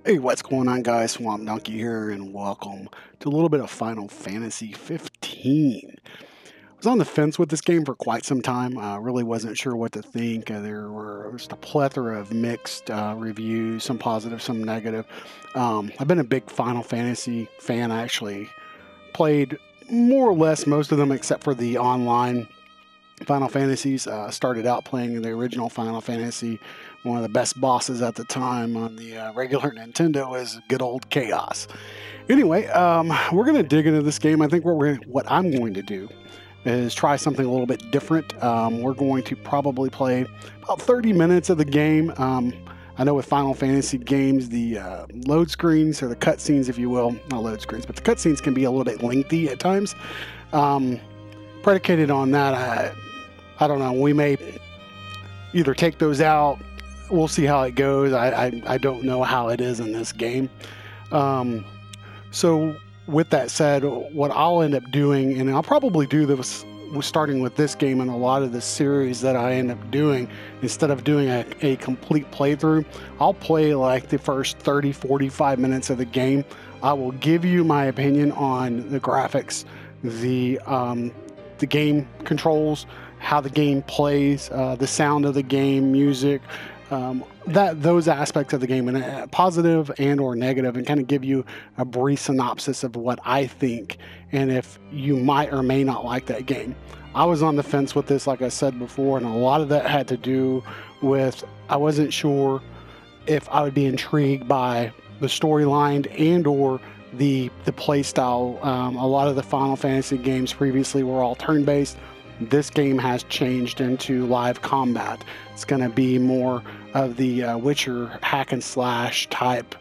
Hey, what's going on, guys? Swamp Donkey here, and welcome to a little bit of Final Fantasy 15. I was on the fence with this game for quite some time. I really wasn't sure what to think. There were just a plethora of mixed reviews, some positive, some negative. I've been a big Final Fantasy fan. I actually played more or less most of them, except for the online Final Fantasies. Started out playing the original Final Fantasy. One of the best bosses at the time on the regular Nintendo was good old Chaos. Anyway, we're going to dig into this game. I think what I'm going to do is try something a little bit different. We're going to probably play about 30 minutes of the game. I know with Final Fantasy games, the load screens or the cutscenes, if you will, not load screens, but the cutscenes can be a little bit lengthy at times. Predicated on that, I don't know. We may either take those out. We'll see how it goes. I don't know how it is in this game. So with that said, what I'll end up doing, and I'll probably do this starting with this game and a lot of the series that I end up doing, instead of doing a complete playthrough, I'll play like the first 30, 45 minutes of the game. I will give you my opinion on the graphics, the game controls, how the game plays, the sound of the game, music, those aspects of the game, and positive and or negative, and kind of give you a brief synopsis of what I think, and if you might or may not like that game. I was on the fence with this, like I said before, and a lot of that had to do with I wasn't sure if I would be intrigued by the storyline and or the play style. A lot of the Final Fantasy games previously were all turn-based. This game has changed into live combat. It's going to be more of the Witcher hack and slash type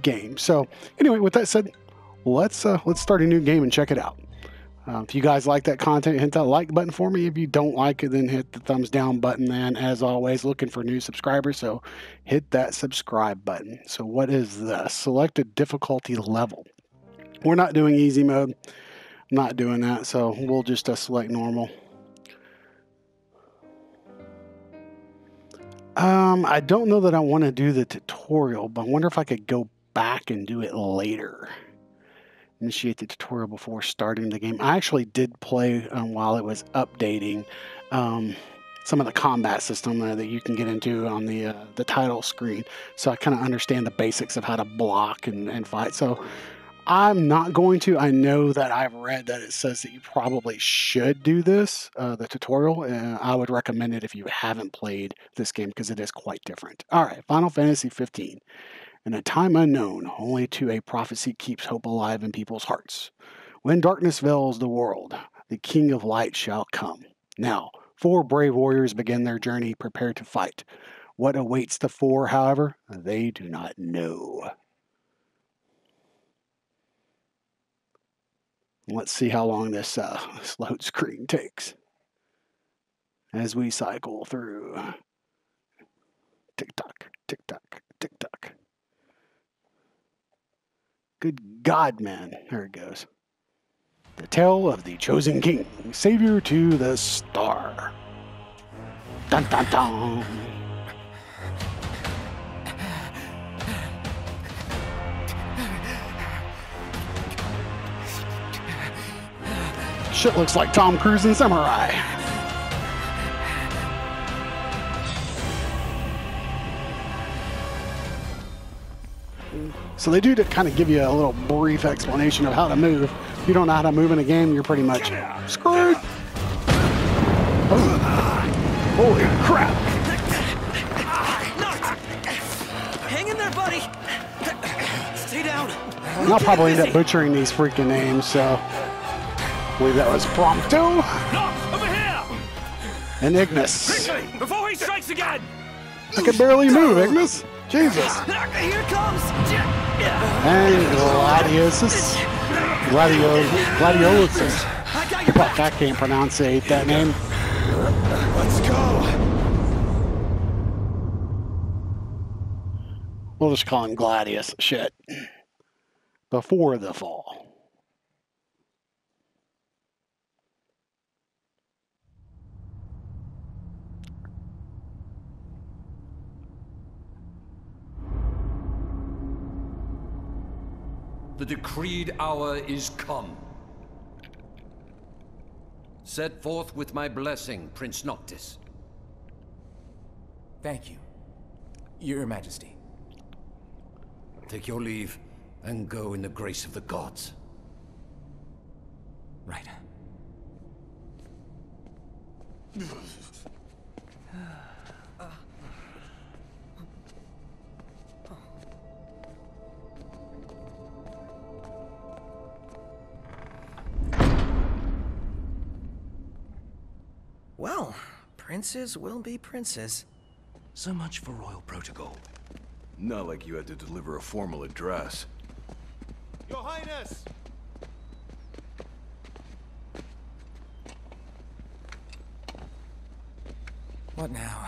game. So anyway, with that said, let's start a new game and check it out. If you guys like that content, hit that like button for me. If you don't like it, then hit the thumbs down button. And as always, looking for new subscribers, so hit that subscribe button. So what is this? Select a difficulty level. We're not doing easy mode. Not doing that, so we'll just select normal. I don't know that I want to do the tutorial, but I wonder if I could go back and do it later. Initiate the tutorial before starting the game. I actually did play while it was updating some of the combat system that you can get into on the title screen, so I kind of understand the basics of how to block and fight. So I'm not going to. I know that I've read that it says that you probably should do this, the tutorial. I would recommend it if you haven't played this game because it is quite different. All right, Final Fantasy 15. In a time unknown, only to a prophecy keeps hope alive in people's hearts. When darkness veils the world, the King of Light shall come. Now, 4 brave warriors begin their journey, prepared to fight. What awaits the 4, however, they do not know. Let's see how long this load screen takes as we cycle through. Tick tock, tick tock, tick tock. Good God, man. There it goes. The tale of the chosen king, savior to the star. Dun dun dun. Shit looks like Tom Cruise in Samurai. So they do to kind of give you a little brief explanation of how to move. If you don't know how to move in a game, you're pretty much screwed. Oh. Holy crap. Hang in there, buddy. Stay down. And I'll probably end up butchering these freaking names, so I believe that was Prompto. No, over here. And Ignis. Quickly, before he strikes again. I can barely move, Ignis. Jesus. Here comes. And Gladiosus. Gladiolus. Fuck, I can't pronounce that name. Let's go. We'll just call him Gladius. Shit. Before the fall. The decreed hour is come. Set forth with my blessing, Prince Noctis. Thank you, Your Majesty. Take your leave, and go in the grace of the gods. Right. Well, princes will be princes. So much for royal protocol. Not like you had to deliver a formal address. Your Highness! What now?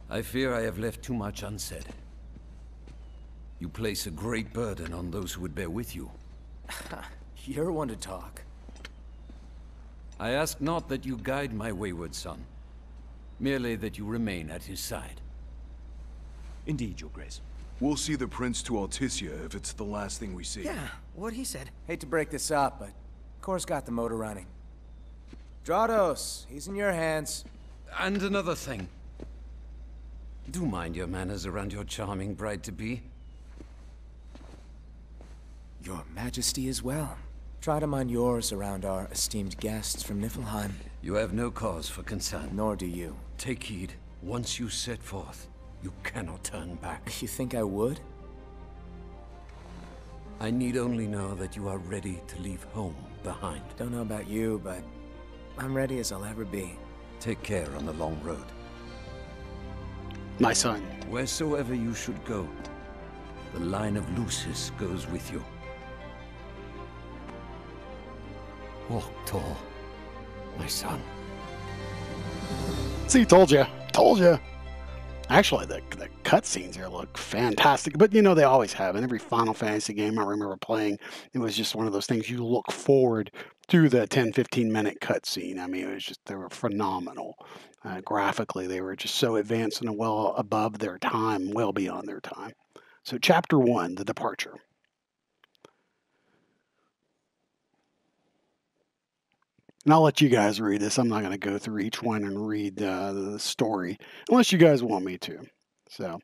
I fear I have left too much unsaid. You place a great burden on those who would bear with you. You're one to talk. I ask not that you guide my wayward son, merely that you remain at his side. Indeed, Your Grace. We'll see the prince to Alticia if it's the last thing we see. Yeah, what he said. Hate to break this up, but Kor's got the motor running. Drados, he's in your hands. And another thing. Do mind your manners around your charming bride-to-be. Your Majesty as well. Try to mind yours around our esteemed guests from Niflheim. You have no cause for concern. Nor do you. Take heed. Once you set forth, you cannot turn back. You think I would? I need only know that you are ready to leave home behind. Don't know about you, but I'm ready as I'll ever be. Take care on the long road. My son. Wheresoever you should go, the line of Lucis goes with you. Walk tall, my son. See, told you. Told you. Actually, the cutscenes here look fantastic. But, you know, they always have. In every Final Fantasy game I remember playing, it was just one of those things you look forward to the 10, 15-minute cutscene. I mean, it was just, they were phenomenal. Graphically, they were just so advanced and well above their time, well beyond their time. So, Chapter 1, The Departure. And I'll let you guys read this. I'm not going to go through each one and read the story unless you guys want me to. So,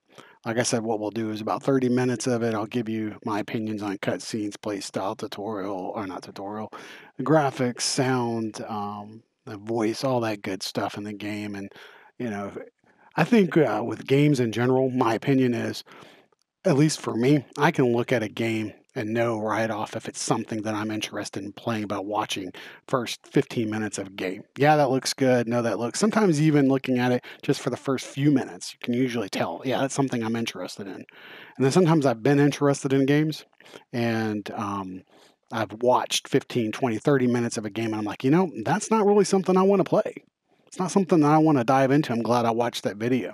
like I said, what we'll do is about 30 minutes of it. I'll give you my opinions on cutscenes, play style, tutorial, or not tutorial, the graphics, sound, the voice, all that good stuff in the game. And, you know, I think with games in general, my opinion is, at least for me, I can look at a game and know right off if it's something that I'm interested in playing about watching first 15 minutes of a game. Yeah, that looks good. No, that looks... Sometimes even looking at it just for the first few minutes, you can usually tell, yeah, that's something I'm interested in. And then sometimes I've been interested in games and I've watched 15, 20, 30 minutes of a game and I'm like, you know, that's not really something I want to play. It's not something that I want to dive into. I'm glad I watched that video.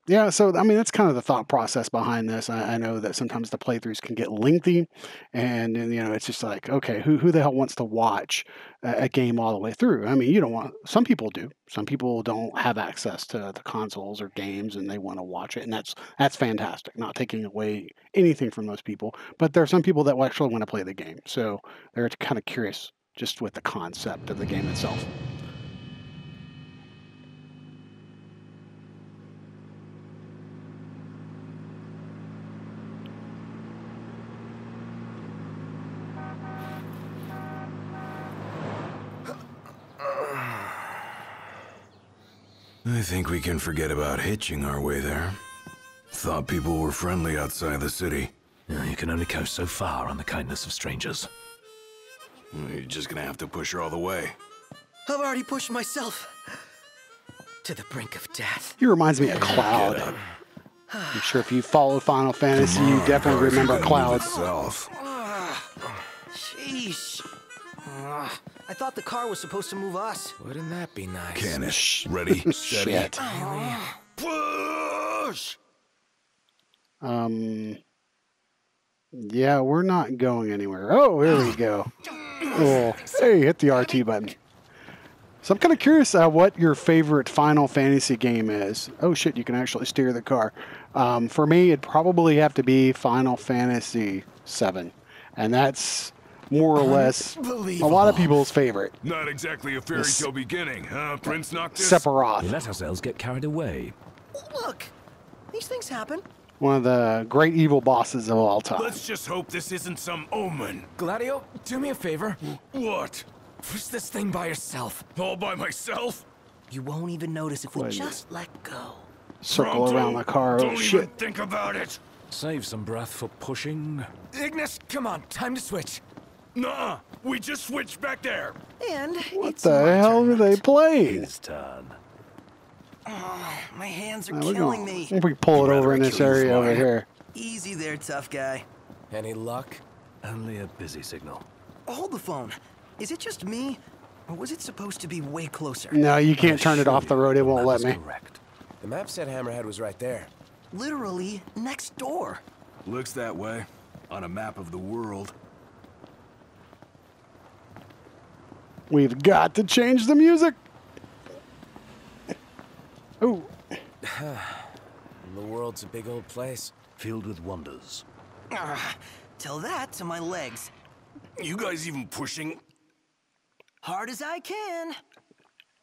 Yeah, so I mean that's kind of the thought process behind this. I know that sometimes the playthroughs can get lengthy, and you know it's just like, okay, who the hell wants to watch a game all the way through? I mean, you don't want. Some people do. Some people don't have access to the consoles or games, and they want to watch it, and that's fantastic. Not taking away anything from those people, but there are some people that actually want to play the game, so they're kind of curious just with the concept of the game itself. I think we can forget about hitching our way there. Thought people were friendly outside the city. Yeah, you can only go so far on the kindness of strangers. You're just gonna have to push her all the way. I've already pushed myself to the brink of death. He reminds me of Cloud. I'm sure if you follow Final Fantasy, you definitely remember Cloud. Sheesh. I thought the car was supposed to move us. Wouldn't that be nice? Canis, ready, steady. Shit. Push! Yeah, we're not going anywhere. Oh, here we go. Oh, hey, hit the RT button. So I'm kind of curious what your favorite Final Fantasy game is. Oh shit, you can actually steer the car. For me, it'd probably have to be Final Fantasy VII. And that's more or less a lot of people's favorite. Not exactly a fairy tale beginning, huh, Prince Noctis? We Sephiroth. let ourselves get carried away. Look, these things happen. One of the great evil bosses of all time. Let's just hope this isn't some omen. Gladio, do me a favor. What? Push this thing by yourself. All by myself? You won't even notice if we Wait. just let go. Circle Pronto? around the car. Oh Don't shit. even think about it. Save some breath for pushing. Ignis, come on, time to switch. Nuh-uh. We just switched back there. And What it's the my hell turn are they next. playing? His turn. My hands are We're killing gonna- me. If we pull it You'd over rather in this kill you area over flying. here. Easy there, tough guy. Any luck? Only a busy signal. Hold the phone. Is it just me? Or was it supposed to be way closer? No, you can't turn it Assure off the you, road. It won't map let is me. Correct. The map said Hammerhead was right there. Literally next door. Looks that way. On a map of the world. We've got to change the music. Oh, The world's a big old place. Filled with wonders. Tell that to my legs. You guys even pushing? Hard as I can.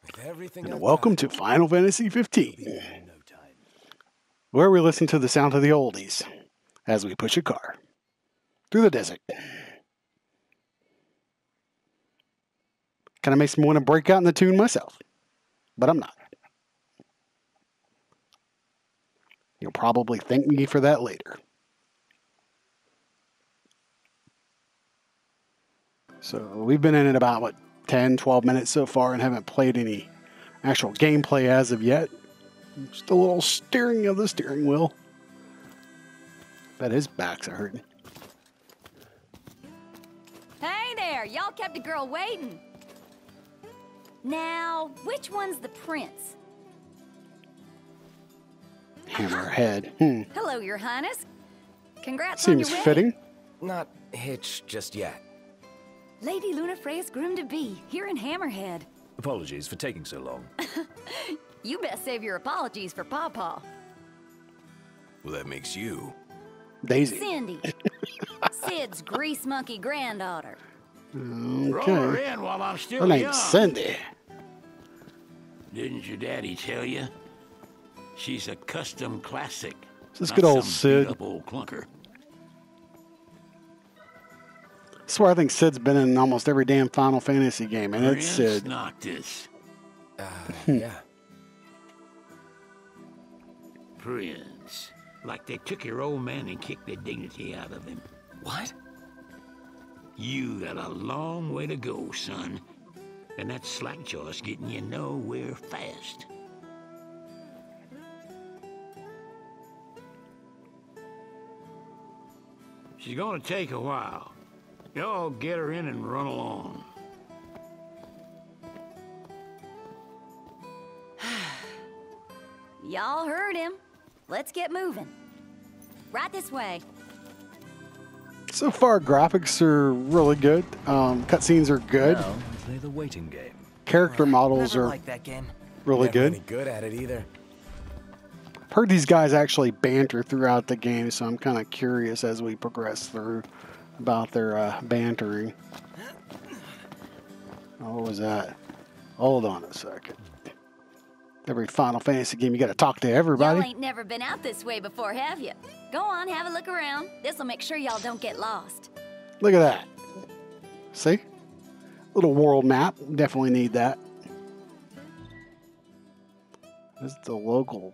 With everything and I've welcome got, to Final Fantasy 15, In no time. where we listen to the sound of the oldies as we push a car through the desert. Kind of makes me want to break out in the tune myself, but I'm not. You'll probably thank me for that later. So we've been in it about, what, 10, 12 minutes so far and haven't played any actual gameplay as of yet. Just a little steering of the steering wheel. Bet his back's hurting. Hey there, y'all kept a girl waiting. Now, which one's the prince? Hammerhead. Hello, Your Highness. Congrats Seems on your fitting. wedding. not hitched just yet. Lady Lunafreya's groom-to-be, here in Hammerhead. Apologies for taking so long. You best save your apologies for Pawpaw. Well, that makes you. Daisy. Cindy. Sid's grease monkey granddaughter. Roll her Okay. in while I'm still Her name's young. Cindy. Didn't your daddy tell you? She's a custom classic. Just not good old some Sid. beat-up old clunker. I swear I think Sid's been in almost every damn Final Fantasy game, and it's Prince Sid. Noctis. Yeah. Prince. Like they took your old man and kicked the dignity out of him. What? You got a long way to go, son. And that slackjaw's getting you nowhere fast. She's gonna take a while. Y'all get her in and run along. Y'all heard him. Let's get moving. Right this way. So far, graphics are really good. Cutscenes are good. Now, we play the waiting game. Character models Never are liked that game. really Never good. any good at it either. I've heard these guys actually banter throughout the game, so I'm kind of curious as we progress through about their bantering. Oh, what was that? Hold on a second. Every Final Fantasy game, you got to talk to Y'all everybody. ain't never been out this way before, have you? Go on, have a look around. This'll make sure y'all don't get lost. Look at that. See? Little world map. Definitely need that. This is the local,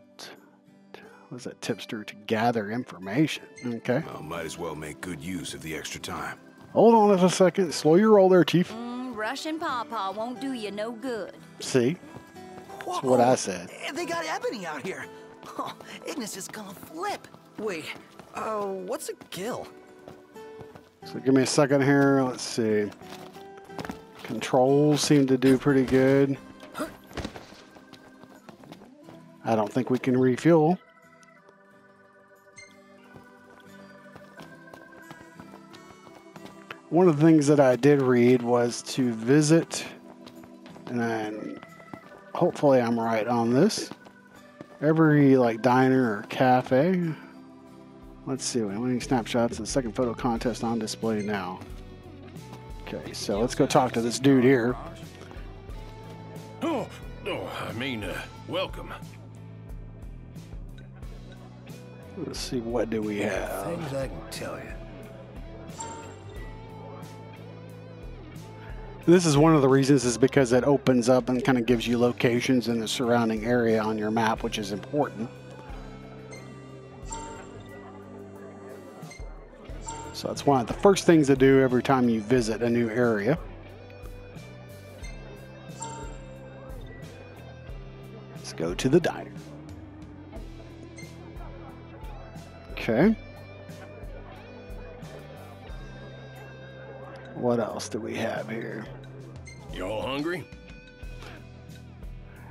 what's that, tipster to gather information. Okay. Well, might as well make good use of the extra time. Hold on a second. Slow your roll there, Chief. Russian Pawpaw won't do you no good. See? Whoa. what I said. They got Ebony out here. Oh, Ignis is gonna flip. Wait, what's a gill? So give me a second here. Let's see. Controls seem to do pretty good. I don't think we can refuel. One of the things that I did read was to visit And then hopefully I'm right on this. Every like diner or cafe. Let's see, winning snapshots of the second photo contest on display now. Okay, so let's go talk to this dude here. Welcome. Let's see, what do we have? Things I can tell you. This is one of the reasons is because it opens up and kind of gives you locations in the surrounding area on your map, which is important. So that's one of the first things to do every time you visit a new area. Let's go to the diner. Okay. What else do we have here? You all hungry?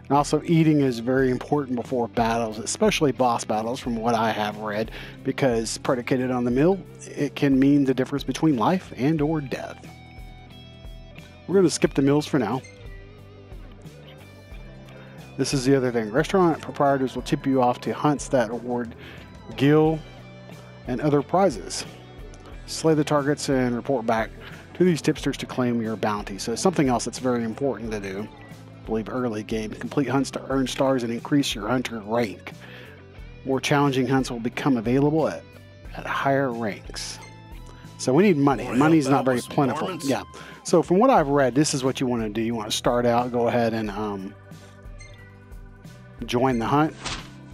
And also, eating is very important before battles, especially boss battles, from what I have read, because predicated on the meal, it can mean the difference between life and or death. We're going to skip the meals for now. This is the other thing. Restaurant proprietors will tip you off to hunts that award gil and other prizes. Slay the targets and report back to these tipsters to claim your bounty. So it's something else that's very important to do. I believe early game. Complete hunts to earn stars and increase your hunter rank. More challenging hunts will become available at higher ranks. So we need money. Money's not very plentiful. Yeah. So from what I've read, this is what you want to do. You want to start out, go ahead and join the hunt.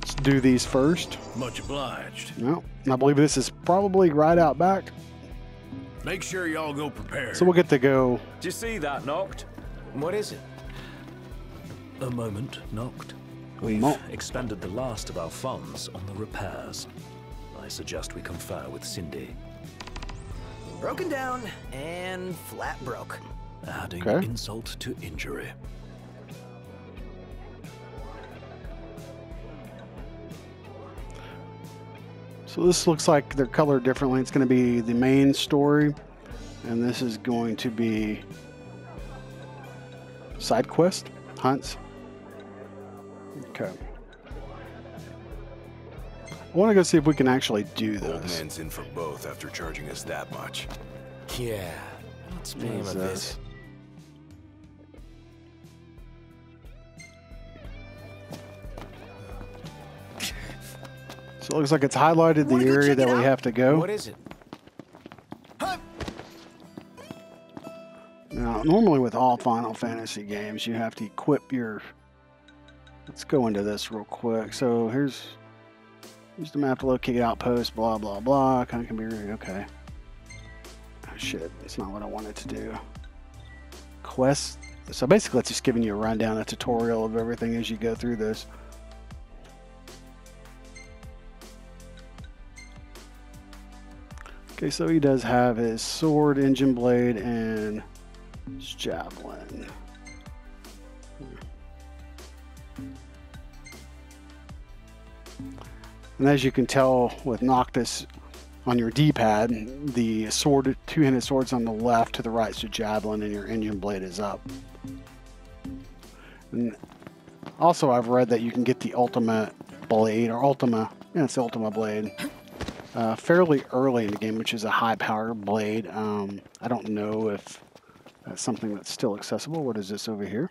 Let's do these first. Much obliged. Well, I believe this is probably right out back. Make sure y'all go prepared. So we'll get to go. Did you see that, Noct? What is it? A moment, Noct. We've expended the last of our funds on the repairs. I suggest we confer with Cindy. Broken down and flat broke. Adding Okay. insult to injury. So this looks like they're colored differently. It's going to be the main story, and this is going to be side quest hunts. Okay. I want to go see if we can actually do Old this. man's in for both after charging us that much. Yeah. Let's pay What him is a this? visit. So it looks like it's highlighted the area that we have to go. What is it? Now, normally with all Final Fantasy games, you have to equip your... Let's go into this real quick. So here's the map to locate outposts, blah, blah, blah. Kind of can be... Okay. Oh, shit. That's not what I wanted to do. Quest. So basically, it's just giving you a rundown, a tutorial of everything as you go through this. Okay, so he does have his sword, engine blade, and his javelin. And as you can tell with Noctis on your D-pad, the sword, two-handed sword's on the left, to the right is your javelin, and your engine blade is up. And also, I've read that you can get the ultimate blade, or Ultima, yeah, it's the Ultima blade, fairly early in the game, which is a high-power blade. I don't know if that's something that's still accessible. What is this over here?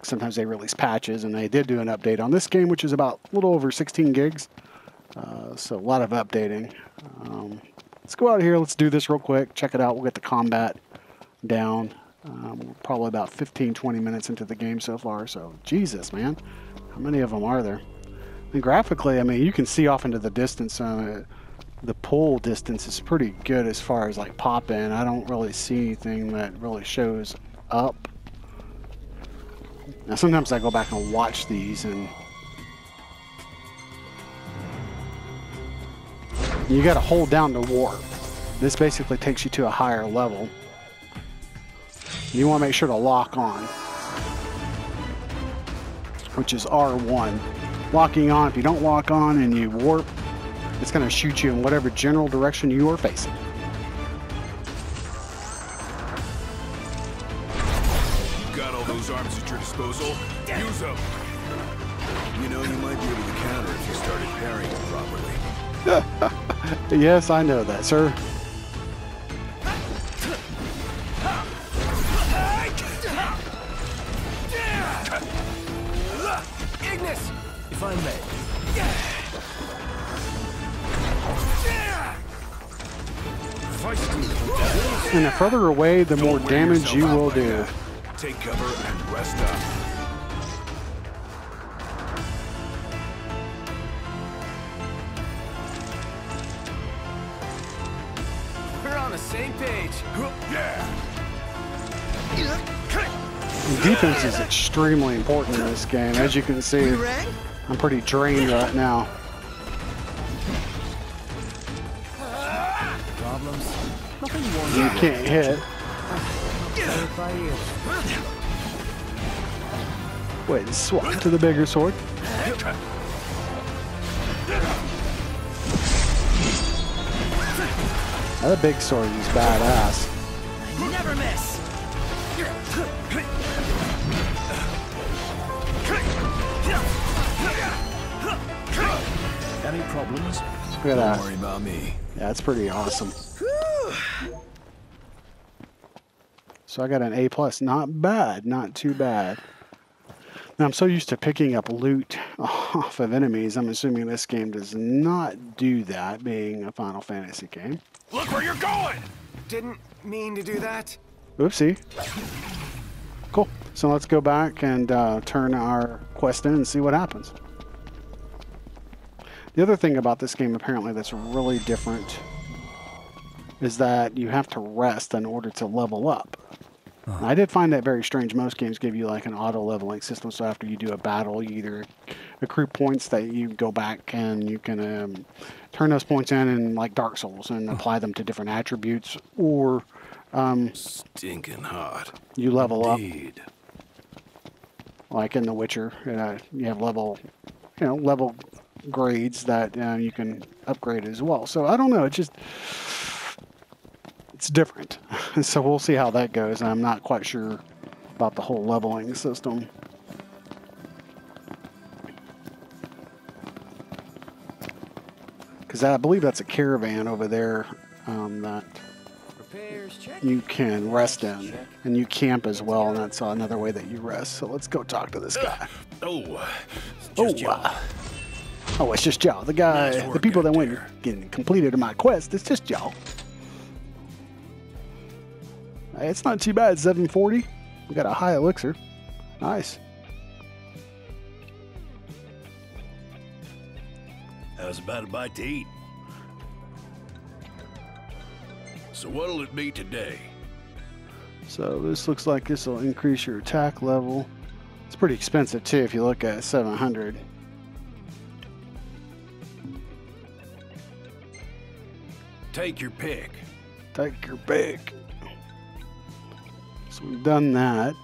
Sometimes they release patches, and they did do an update on this game, which is about a little over 16 gigs. So a lot of updating. Let's go out here. Let's do this real quick. Check it out. We'll get the combat down. We're probably about 15, 20 minutes into the game so far. So, Jesus, man. How many of them are there? And graphically, I mean, you can see off into the distance. The pull distance is pretty good as far as like pop in. I don't really see anything that really shows up. Now, sometimes I go back and watch these, and you got to hold down to warp. This basically takes you to a higher level. You want to make sure to lock on, which is R1. Locking on, if you don't lock on and you warp, it's going to shoot you in whatever general direction you are facing. disposal. Use them. You know, you might be able to counter if you started parrying properly. Yes, I know that, sir. Ignis, if I may. And the further away, the more damage you will do. Take cover and rest up. We're on the same page. Yeah. Defense is extremely important in this game. As you can see, I'm pretty drained right now. Problems? Nothing more. You can't hit. Wait, swap to the bigger sword. That big sword is badass. Never miss. Any problems? Look at that. Don't worry about me. Yeah, it's pretty awesome. So I got an A+. Not bad. Not too bad. Now, I'm so used to picking up loot off of enemies. I'm assuming this game does not do that, being a Final Fantasy game. Look where you're going! Didn't mean to do that. Oopsie. Cool. So let's go back and turn our quest in and see what happens. The other thing about this game apparently that's really different is that you have to rest in order to level up. I did find that very strange. Most games give you like an auto leveling system, so after you do a battle, you either accrue points that you go back and you can turn those points in like Dark Souls and apply them to different attributes, or Stinking hot. you level Indeed. up. Like in The Witcher, you have level grades that you can upgrade as well. So I don't know. It's different. So we'll see how that goes. I'm not quite sure about the whole leveling system. Because I believe that's a caravan over there that Repairs, check. you can rest in. And you camp as well, and that's another way that you rest. So let's go talk to this guy. Oh, Oh, it's just y'all. The guy, Nice work the people out that went there. and completed my quest, it's just y'all. Hey, it's not too bad. 740. We got a high elixir. Nice. how's about a bite to eat? So what'll it be today? So this looks like this will increase your attack level. It's pretty expensive too if you look at 700. Take your pick. Take your pick. So we've done that.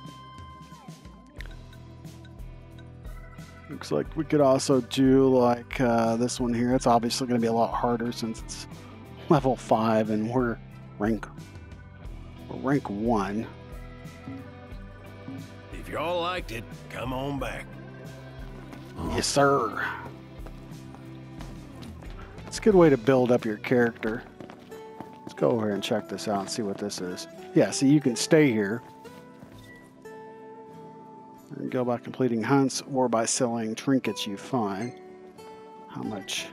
Looks like we could also do like this one here. It's obviously going to be a lot harder since it's level 5 and we're rank 1. If y'all liked it, come on back. Yes, sir. It's a good way to build up your character. Let's go over here and check this out and see what this is. Yeah, see, you can stay here and go by completing hunts or by selling trinkets you find. How much?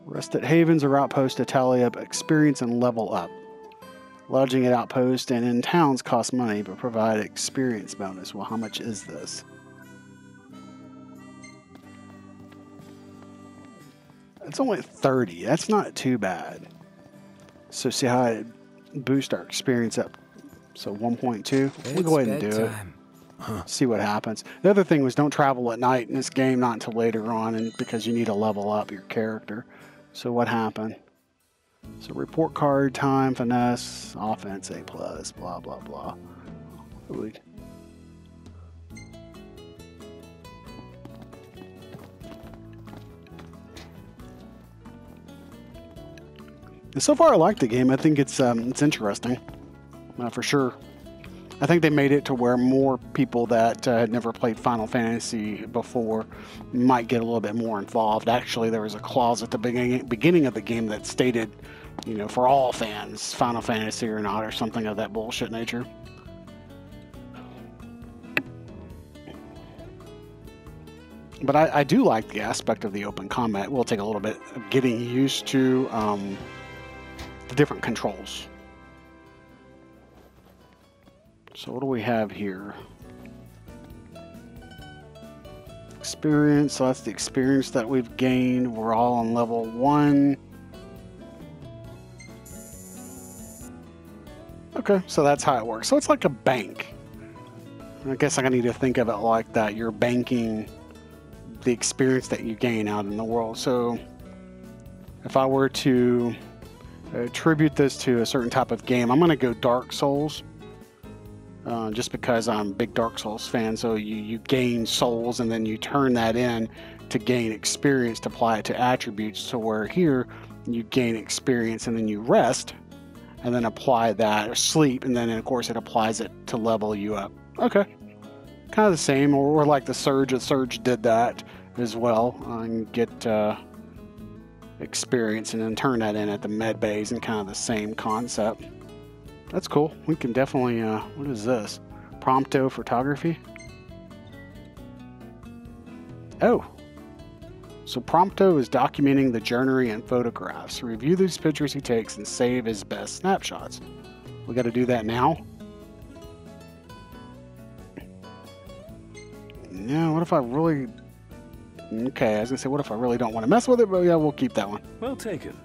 Rest at havens or outposts to tally up experience and level up. Lodging at outposts and in towns cost money but provide experience bonus. Well, how much is this? It's only 30. That's not too bad. So see how it boosts our experience up. So 1.2. We'll go ahead and do it. See what happens. The other thing was don't travel at night in this game, not until later on, and because you need to level up your character. So what happened? So report card, time, finesse, offense, A+, blah, blah, blah. Ooh. So far, I like the game. I think it's interesting, for sure. I think they made it to where more people that had never played Final Fantasy before might get a little bit more involved. Actually, there was a clause at the beginning of the game that stated, you know, for all fans, Final Fantasy or not, or something of that bullshit nature. But I do like the aspect of the open combat. It will take a little bit of getting used to the different controls. So what do we have here? Experience. So that's the experience that we've gained. We're all on level 1. Okay, so that's how it works. So it's like a bank. I guess I need to think of it like that. You're banking the experience that you gain out in the world. So if I were to attribute this to a certain type of game, I'm going to go Dark Souls. Just because I'm a big Dark Souls fan, so you gain souls and then you turn that in to gain experience to apply it to attributes, to where here you gain experience and then you rest and then apply that, or sleep, and then of course it applies it to level you up. Okay. Kind of the same, or like the Surge did that as well, and get experience and then turn that in at the med bays, and kind of the same concept. That's cool. We can definitely, what is this? Prompto photography? Oh. So Prompto is documenting the journey and photographs. Review these pictures he takes and save his best snapshots. We got to do that now? Yeah, what if I really... Okay, I was going to say, what if I really don't want to mess with it? But yeah, we'll keep that one. Well taken.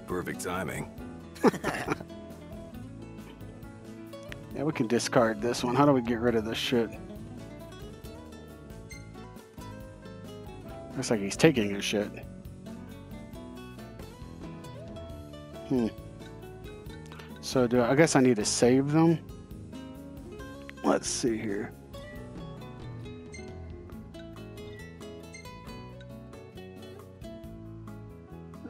Perfect timing. Yeah, we can discard this one. How do we get rid of this shit? Looks like he's taking his shit. So I guess I need to save them. Let's see here.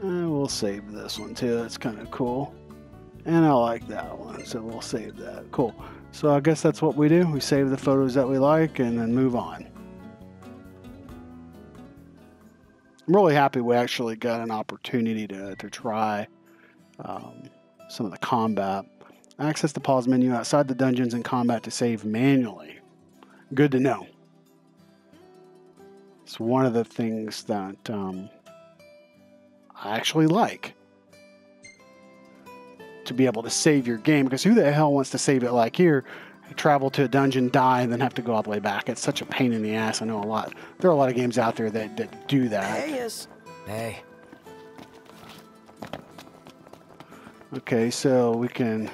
We'll save this one too. That's kind of cool. And I like that one, so we'll save that. Cool. So I guess that's what we do. We save the photos that we like and then move on. I'm really happy we actually got an opportunity to try some of the combat. Access the pause menu outside the dungeons and combat to save manually. Good to know. It's one of the things that I actually like. To be able to save your game, because who the hell wants to save it like here, travel to a dungeon, die, and then have to go all the way back? It's such a pain in the ass. I know there are a lot of games out there that do that. Hey. Okay, so we can...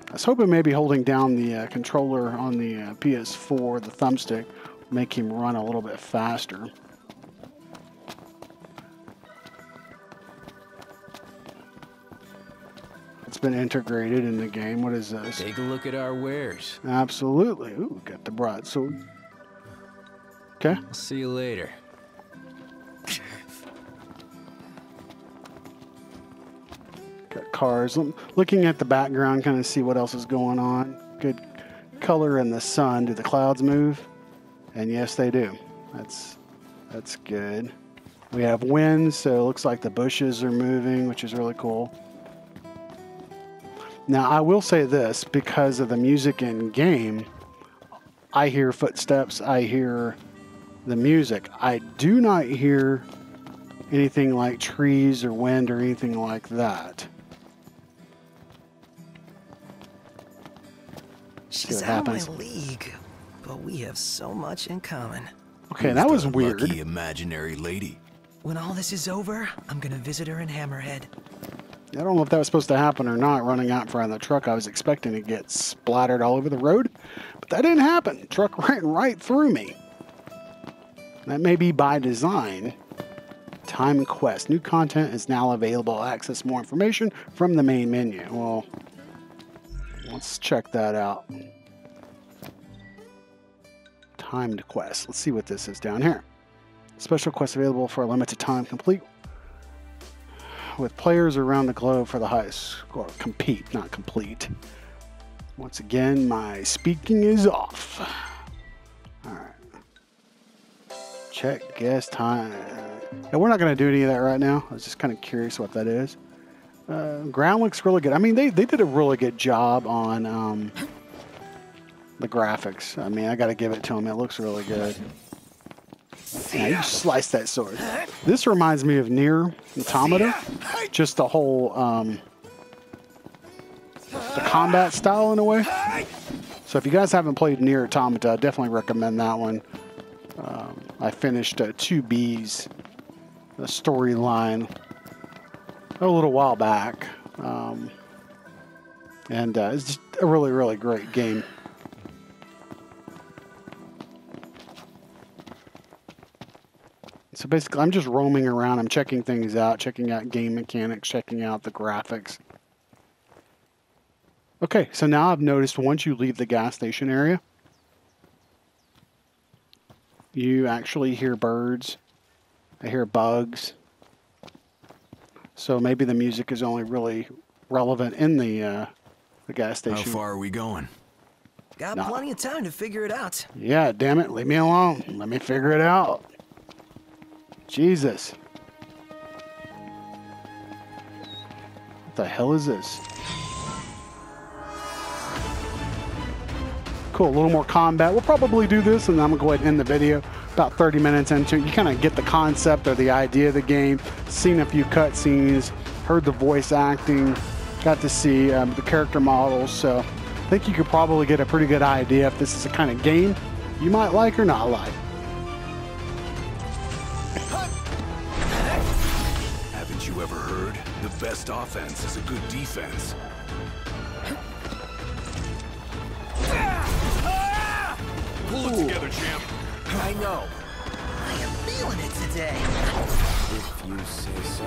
I was hoping maybe holding down the controller on the PS4, the thumbstick, make him run a little bit faster. It's been integrated in the game. What is this? Take a look at our wares. Absolutely. Ooh, got the broadsword. Okay. I'll see you later. Got cars. Looking at the background, kind of see what else is going on. Good color in the sun. Do the clouds move? And yes, they do. That's good. We have wind, so it looks like the bushes are moving, which is really cool. Now, I will say this, because of the music in game, I hear footsteps, I hear the music. I do not hear anything like trees or wind or anything like that. She's out of my league, but we have so much in common. Okay, that was weird. Lucky imaginary lady. When all this is over, I'm gonna visit her in Hammerhead. I don't know if that was supposed to happen or not, running out in front of the truck. I was expecting to get splattered all over the road, but that didn't happen. The truck ran right through me. That may be by design. Time quest. New content is now available. Access more information from the main menu. Well, let's check that out. Timed quest. Let's see what this is down here. Special quest available for a limited time. Complete with players around the globe for the highest score. Compete, not complete. Once again, my speaking is off. All right. Check guest time. And we're not going to do any of that right now. I was just kind of curious what that is. Ground looks really good. I mean, they did a really good job on the graphics. I mean, I got to give it to them. It looks really good. Yeah, you slice that sword. This reminds me of Nier Automata. Just the whole the combat style in a way. So if you guys haven't played Nier Automata, I definitely recommend that one. I finished 2B's storyline a little while back. And it's just a really, really great game. So basically, I'm just roaming around. I'm checking things out, checking out game mechanics, checking out the graphics. Okay, so now I've noticed once you leave the gas station area, you actually hear birds. I hear bugs. So maybe the music is only really relevant in the gas station. How far are we going? Got plenty of time to figure it out. Yeah, damn it. Leave me alone. Let me figure it out. Jesus. What the hell is this? Cool, a little more combat. We'll probably do this, and I'm going to go ahead and end the video. About 30 minutes into it, you kind of get the concept or the idea of the game, seen a few cutscenes, heard the voice acting, got to see the character models, so I think you could probably get a pretty good idea if this is the kind of game you might like or not like. Haven't you ever heard? The best offense is a good defense. Pull it together, champ. I know. I am feeling it today. If you say so.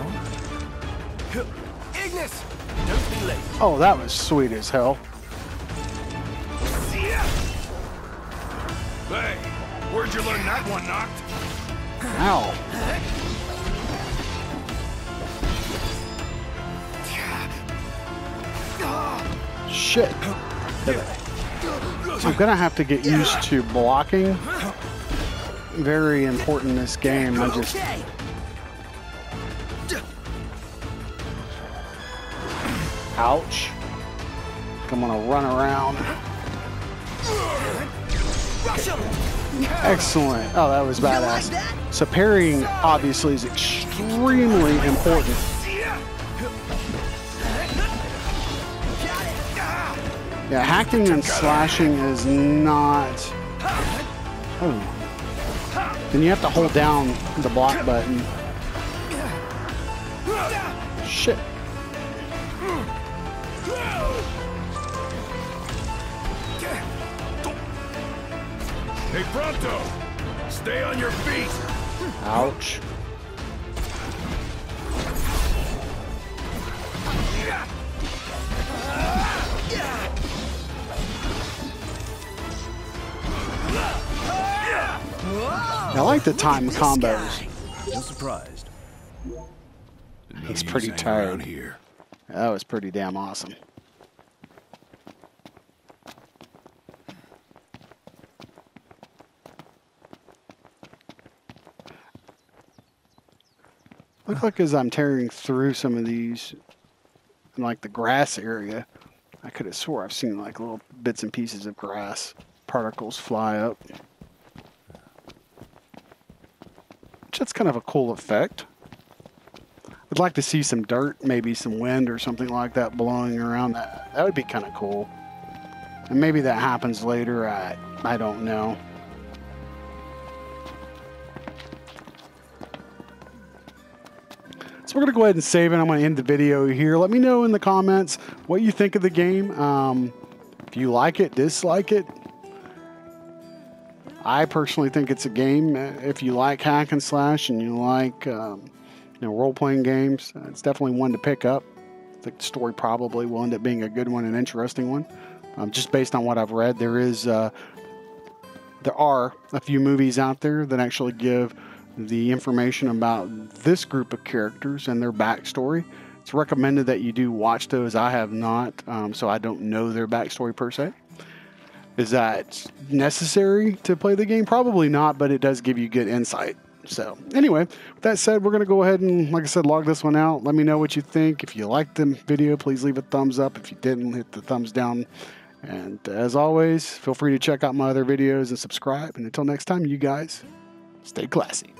Ignis! Don't be late. Oh, that was sweet as hell. Hey, where'd you learn that one, Knocked? Ow. Shit. I'm gonna have to get used to blocking. Very important in this game. I just... Ouch. I'm gonna run around. Excellent. Oh, that was badass. So parrying obviously is extremely important. Yeah, hacking and slashing is not... Oh. Then you have to hold down the block button. Shit. Hey, Pronto! Stay on your feet! Ouch. I like the time combos. You're surprised. He's pretty tired. Here. That was pretty damn awesome. Looks like as I'm tearing through some of these, in like the grass area, I could have swore I've seen like little bits and pieces of grass particles fly up. That's kind of a cool effect. I'd like to see some dirt, maybe some wind or something like that blowing around. That would be kind of cool. And maybe that happens later. I don't know. So we're going to go ahead and save it. I'm going to end the video here. Let me know in the comments what you think of the game. If you like it, dislike it. I personally think it's a game. If you like hack and slash and you like role-playing games, it's definitely one to pick up. I think the story probably will end up being a good one, an interesting one. Just based on what I've read, there are a few movies out there that actually give the information about this group of characters and their backstory. It's recommended that you do watch those. I have not, so I don't know their backstory per se. Is that necessary to play the game? Probably not, but it does give you good insight. So anyway, with that said, we're going to go ahead and, like I said, log this one out. Let me know what you think. If you liked the video, please leave a thumbs up. If you didn't, hit the thumbs down. And as always, feel free to check out my other videos and subscribe. And until next time, you guys, stay classy.